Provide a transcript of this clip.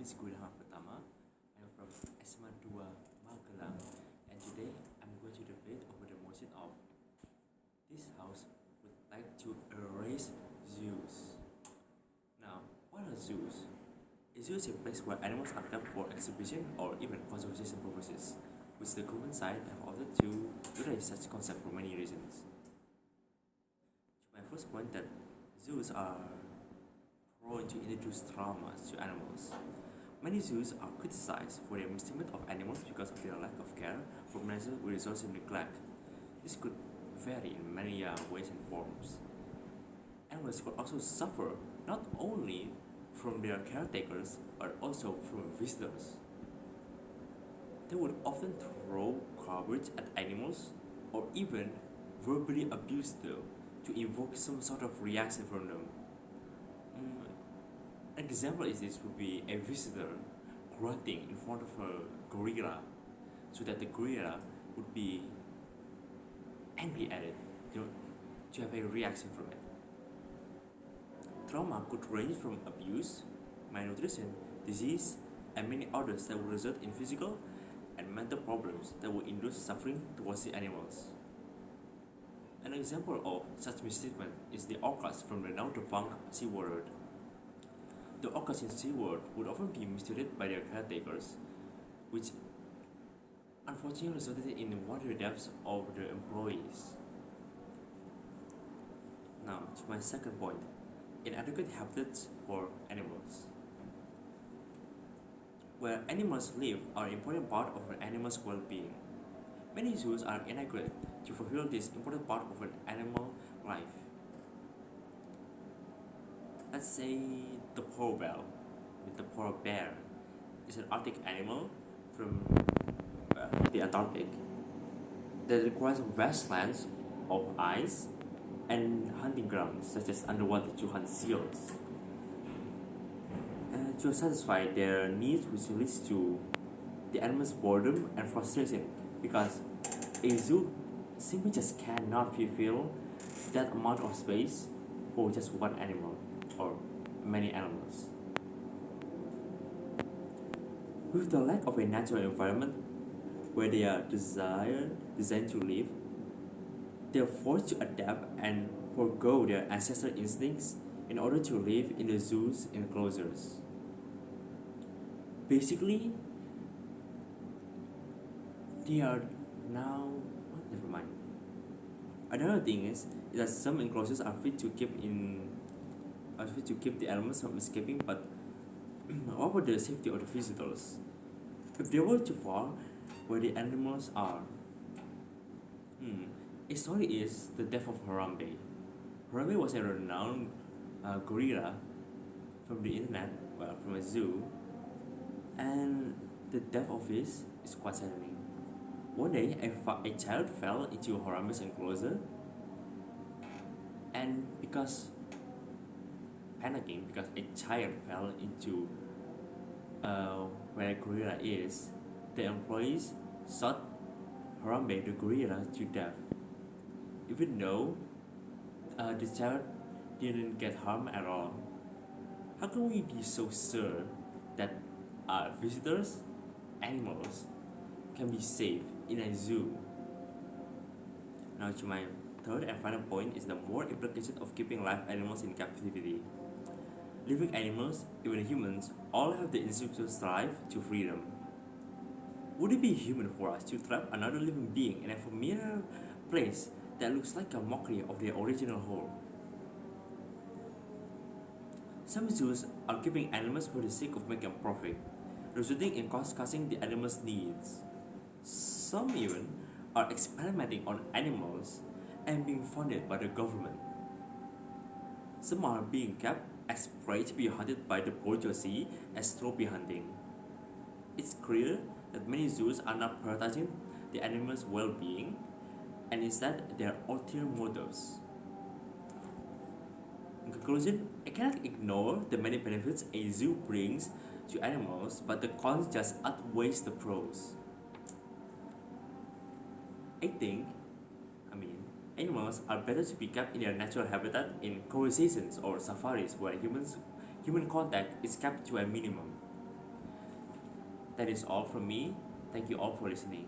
is Guilin Pratama. I am from Ahmad Magelang, and today I'm going to debate over the motion of this house would like to erase zoos. Now, what are zoos? A zoo is a place where animals are kept for exhibition or even conservation purposes, which the government side have opted to erase such concept for many reasons. My first point that zoos are prone to introduce traumas to animals. Many zoos are criticized for their mistreatment of animals because of their lack of care for management with resource and neglect. This could vary in many ways and forms. Animals could also suffer not only from their caretakers but also from visitors. They would often throw garbage at animals or even verbally abuse them to evoke some sort of reaction from them. An example is this would be a visitor grunting in front of a gorilla so that the gorilla would be angry at it, to have a reaction from it. Trauma could range from abuse, malnutrition, disease, and many others that would result in physical and mental problems that would induce suffering towards the animals. An example of such mistreatment is the orcas from the now defunct SeaWorld. The orcas in SeaWorld would often be mistreated by their caretakers, which unfortunately resulted in water deaths of the employees. Now, to my second point, inadequate habitats for animals. Where animals live are an important part of an animal's well-being. Many zoos are inadequate to fulfill this important part of an animal life. Let's say the polar bear is an Arctic animal from the Antarctic that requires vast lands of ice and hunting grounds such as underwater to hunt seals. To satisfy their needs, which leads to the animal's boredom and frustration because a zoo simply just cannot fulfill that amount of space for just one animal or many animals. With the lack of a natural environment where they are designed to live, they are forced to adapt and forego their ancestral instincts in order to live in the zoo's enclosures. Basically, they are now. Never mind. Another thing is that some enclosures are fit to keep the animals from escaping, but what about the safety of the visitors? If they were too far where the animals are, a story is the death of Harambe. Harambe was a renowned gorilla from the internet, from a zoo, and the death of his is quite saddening. One day, a child fell into Harambe's enclosure, and panicking because a child fell into where a gorilla is, the employees shot Harambe the gorilla to death. Even though the child didn't get harmed at all, how can we be so sure that visitors, animals, can be safe in a zoo? Now, to my third and final point is the moral implication of keeping live animals in captivity. Living animals, even humans, all have the instinct to strive to freedom. Would it be human for us to trap another living being in a familiar place that looks like a mockery of their original home? Some zoos are keeping animals for the sake of making a profit, resulting in cost-cutting the animals' needs. Some even are experimenting on animals and being funded by the government. Some are being kept as prey to be hunted by the bourgeoisie as trophy hunting. It's clear that many zoos are not prioritizing the animals' well-being and instead their ulterior motives. In conclusion, I cannot ignore the many benefits a zoo brings to animals, but the cons just outweighs the pros. I mean, animals are better to be kept in their natural habitat in conversations or safaris where human contact is kept to a minimum. That is all from me. Thank you all for listening.